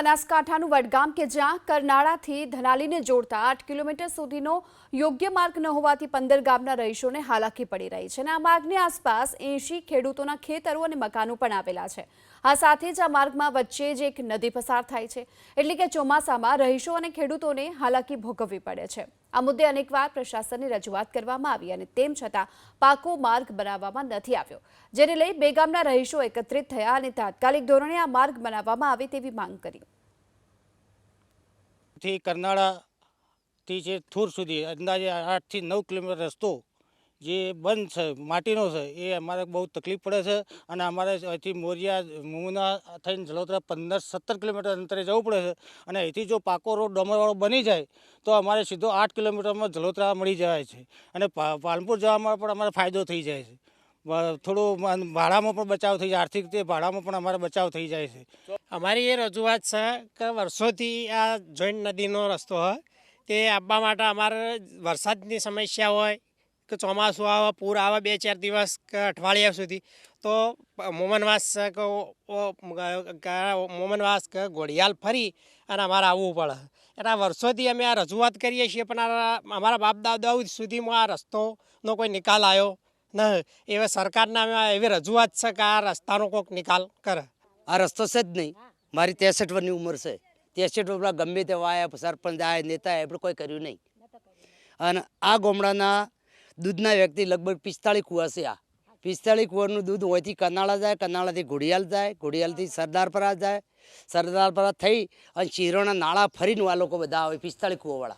બનાસકાંઠાનું વડગામ કે જ્યાં કરનાળાથી ધનાલીને જોડતા 8 કિલોમીટર સુધીનો યોગ્ય માર્ગ ન હોવાથી 15 ગામના રહીશોને હાલાકી પડી રહી છે અને આ માર્ગની આસપાસ 80 ખેડૂતોના ખેતરો અને મકાનો પણ આવેલા છે। આ સાથે જ આ માર્ગમાં વચ્ચે જ એક નદી પસાર થાય છે, એટલે કે ચોમાસામાં રહીશો અને ખેડૂતોને હાલાકી ભોગવવી પડે છે। આ મુદ્દે અનેકવાર પ્રશાસનને રજૂઆત કરવામાં આવી અને તેમ છતાં પાકો માર્ગ બનાવવામાં નથી આવ્યો, જેને લઈ બે ગામના રહીશો એકત્રિત થયા અને તાત્કાલિક ધોરણે આ માર્ગ બનાવવામાં આવે તેવી માંગ કરી। થી કરનાળાથી જે થુર સુધી અંદાજે 8 થી 9 કિલોમીટર રસ્તો જે બંધ છે, માટીનો છે, એ અમારે બહુ તકલીફ પડે છે અને અમારે અહીંથી મોરિયા મુના થઈને જલોત્રા 15-17 કિલોમીટર અંતરે જવું પડે છે અને અહીંથી જો પાકો રોડ ડમરવાળો બની જાય તો અમારે સીધો 8 કિલોમીટરમાં જલોત્રા મળી જાય છે અને પાલનપુર જવામાં પણ અમારે ફાયદો થઈ જાય છે। થોડું ભાડામાં પણ બચાવ થઈ જાય, આર્થિક રીતે ભાડામાં પણ અમારે બચાવ થઈ જાય છે। અમારી એ રજૂઆત છે કે વર્ષોથી આ જોઈન્ટ નદીનો રસ્તો હોય તે આપવા માટે અમારે વરસાદની સમસ્યા હોય કે ચોમાસું આવે, પૂર આવે 2-4 દિવસ કે અઠવાડિયા સુધી તો મોમનવાસ કે મોમનવાસ કે ઘોડિયાલ ફરી અને અમારે આવવું પડે। એટલે વર્ષોથી અમે આ રજૂઆત કરીએ છીએ પણ અમારા બાપ દાદા સુધીમાં આ રસ્તોનો કોઈ નિકાલ આવ્યો નહીં। એવા સરકારના એવી રજૂઆત છે કે આ રસ્તાનો કોઈક નિકાલ કરે। આ રસ્તો છે જ નહીં। મારી 63 વર્ષની ઉંમર છે, 63 વર્ષ ગમે તેવા આવ્યા, સરપંચ આવ્યા, નેતા આવ્યા, પણ કોઈ કર્યું નહીં। અને આ ગામડાના દૂધના વ્યક્તિ લગભગ 45 કુવા છે। આ 45 કુવાનું દૂધ અહીંથી કરનાળા જાય, કરનાળાથી ઘોડિયાલ જાય, ઘોડિયાલથી સરદારપરા જાય, સરદારપરા થઈ અને ચીરોના નાળા ફરીને આ લોકો બધા આવે 45 કુવાવાળા।